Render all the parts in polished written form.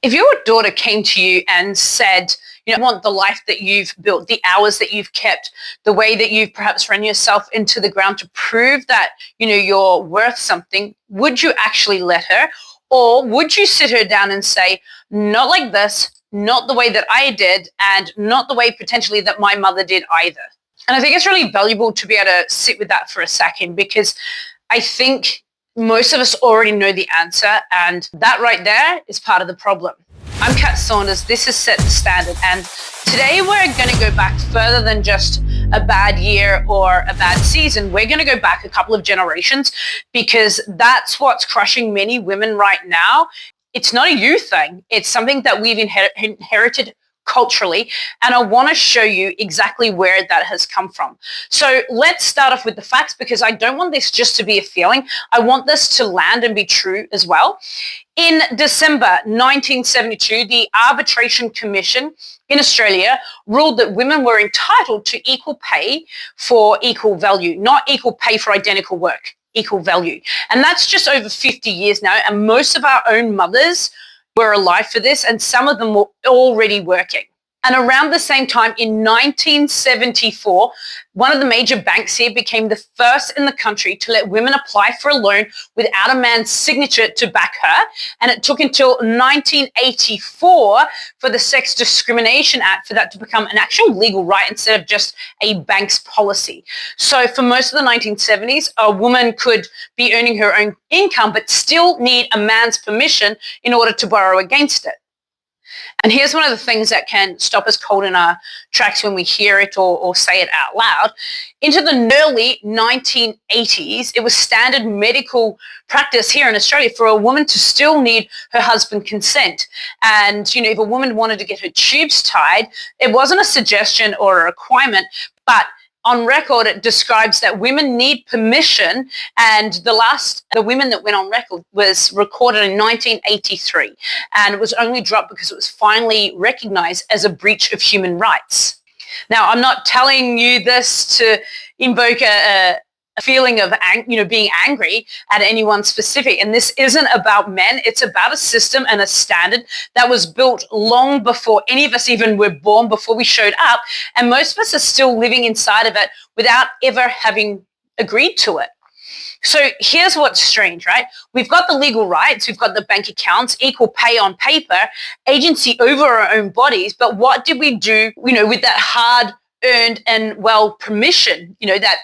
If your daughter came to you and said, I want the life that you've built, the hours that you've kept, the way that you've perhaps run yourself into the ground to prove that, you're worth something, would you actually let her? Or would you sit her down and say, not like this, not the way that I did, and not the way potentially that my mother did either? And I think it's really valuable to be able to sit with that for a second, because I think most of us already know the answer, and that right there is part of the problem. I'm Kat Saunders. This is Set the Standard, and today we're going to go back further than just a bad year or a bad season. We're going to go back a couple of generations, because that's what's crushing many women right now. It's not a you thing. It's something that we've inherited culturally, and I want to show you exactly where that has come from. So let's start off with the facts, because I don't want this just to be a feeling. I want this to land and be true as well. In December 1972, the Arbitration Commission in Australia ruled that women were entitled to equal pay for equal value, not equal pay for identical work, equal value. And that's just over 50 years now, and most of our own mothers were alive for this, and some of them were already working. And around the same time, in 1974, one of the major banks here became the first in the country to let women apply for a loan without a man's signature to back her. And it took until 1984 for the Sex Discrimination Act for that to become an actual legal right instead of just a bank's policy. So for most of the 1970s, a woman could be earning her own income but still need a man's permission in order to borrow against it. And here's one of the things that can stop us cold in our tracks when we hear it or say it out loud. Into the early 1980s, it was standard medical practice here in Australia for a woman to still need her husband's consent. And, if a woman wanted to get her tubes tied, it wasn't a suggestion or a requirement, but on record, it describes that women need permission, and the women that went on record was recorded in 1983, and it was only dropped because it was finally recognized as a breach of human rights. Now, I'm not telling you this to invoke a feeling of being angry at anyone specific, and this isn't about men. It's about a system and a standard that was built long before any of us even were born, before we showed up, and most of us are still living inside of it without ever having agreed to it. So here's what's strange, right? We've got the legal rights, we've got the bank accounts, equal pay on paper, agency over our own bodies, but what did we do, with that hard-earned and permission, that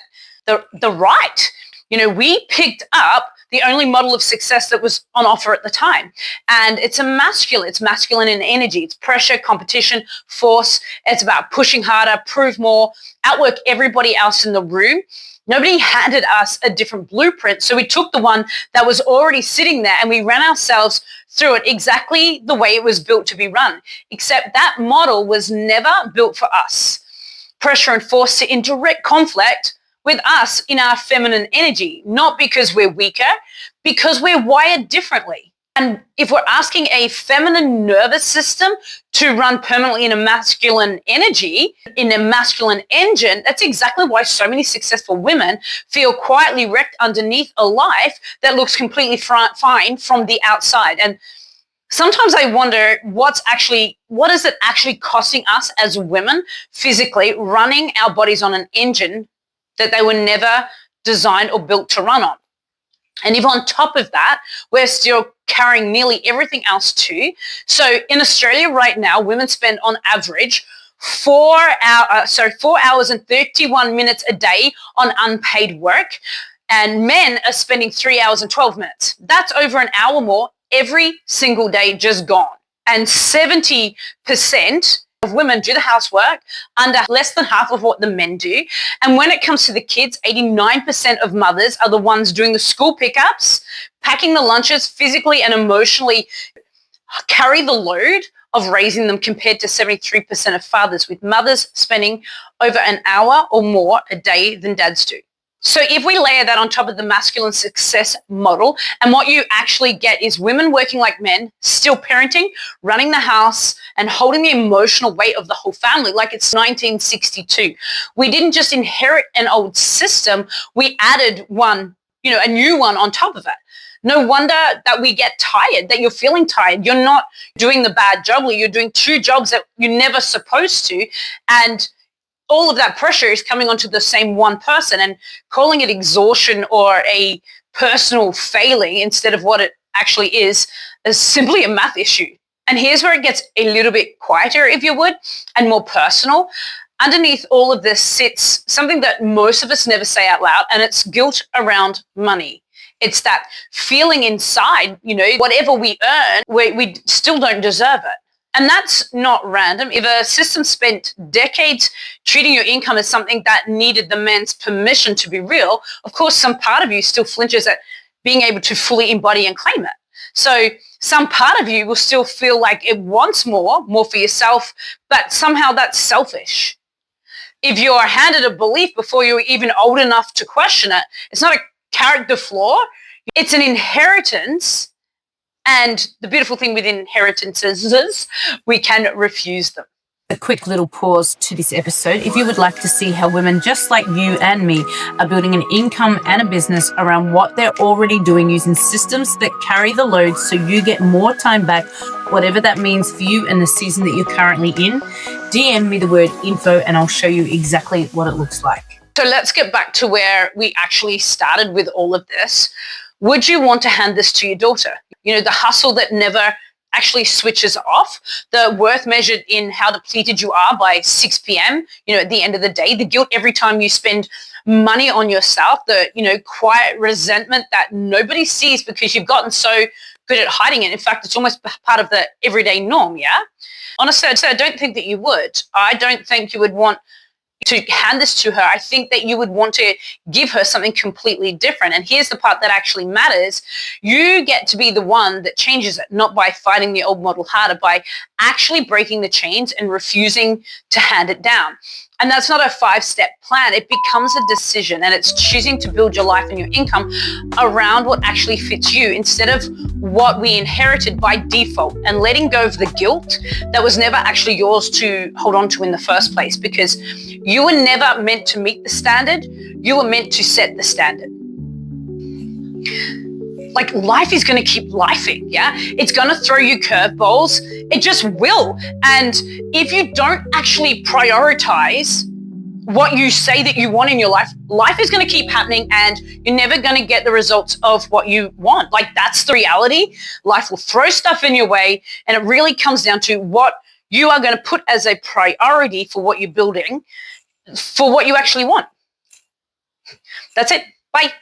the right? We picked up the only model of success that was on offer at the time. And it's masculine in energy. It's pressure, competition, force. It's about pushing harder, prove more, outwork everybody else in the room. Nobody handed us a different blueprint. So we took the one that was already sitting there and we ran ourselves through it exactly the way it was built to be run. Except that model was never built for us. Pressure and force sit in direct conflict with us in our feminine energy, not because we're weaker, because we're wired differently. And if we're asking a feminine nervous system to run permanently in a masculine energy, in a masculine engine, that's exactly why so many successful women feel quietly wrecked underneath a life that looks completely fine from the outside. And sometimes I wonder what is it actually costing us as women physically, running our bodies on an engine that they were never designed or built to run on. And if on top of that, we're still carrying nearly everything else too. So in Australia right now, women spend on average 4 hours and 31 minutes a day on unpaid work, and men are spending 3 hours and 12 minutes. That's over an hour more every single day just gone. And 70% of women do the housework under less than half of what the men do. And when it comes to the kids, 89% of mothers are the ones doing the school pickups, packing the lunches, physically and emotionally carry the load of raising them, compared to 73% of fathers, with mothers spending over an hour or more a day than dads do. So if we layer that on top of the masculine success model, and what you actually get is women working like men, still parenting, running the house, and holding the emotional weight of the whole family like it's 1962. We didn't just inherit an old system, we added one, a new one on top of it. No wonder that we get tired, that you're feeling tired. You're not doing the bad job, or you're doing two jobs that you're never supposed to. And all of that pressure is coming onto the same one person, and calling it exhaustion or a personal failing instead of what it actually is simply a math issue. And here's where it gets a little bit quieter, if you would, and more personal. Underneath all of this sits something that most of us never say out loud, and it's guilt around money. It's that feeling inside, whatever we earn, we still don't deserve it. And that's not random. If a system spent decades treating your income as something that needed the man's permission to be real, of course, some part of you still flinches at being able to fully embody and claim it. So some part of you will still feel like it wants more for yourself, but somehow that's selfish. If you're handed a belief before you're even old enough to question it, it's not a character flaw, it's an inheritance. And the beautiful thing with inheritances is we can refuse them. A quick little pause to this episode. If you would like to see how women just like you and me are building an income and a business around what they're already doing using systems that carry the load so you get more time back, whatever that means for you in the season that you're currently in, DM me the word info and I'll show you exactly what it looks like. So let's get back to where we actually started with all of this. Would you want to hand this to your daughter? The hustle that never actually switches off, the worth measured in how depleted you are by 6 p.m., at the end of the day, the guilt every time you spend money on yourself, the, quiet resentment that nobody sees because you've gotten so good at hiding it. In fact, it's almost part of the everyday norm, yeah? Honestly, I don't think that you would. I don't think you would want to hand this to her. I think that you would want to give her something completely different. And here's the part that actually matters. You get to be the one that changes it, not by fighting the old model harder, by actually breaking the chains and refusing to hand it down. And that's not a 5-step plan. It becomes a decision, and it's choosing to build your life and your income around what actually fits you instead of what we inherited by default, and letting go of the guilt that was never actually yours to hold on to in the first place, because you were never meant to meet the standard. You were meant to set the standard. Like, life is going to keep lifing, yeah? It's going to throw you curveballs. It just will. And if you don't actually prioritize what you say that you want in your life, life is going to keep happening and you're never going to get the results of what you want. Like, that's the reality. Life will throw stuff in your way, and it really comes down to what you are going to put as a priority for what you're building, for what you actually want. That's it. Bye.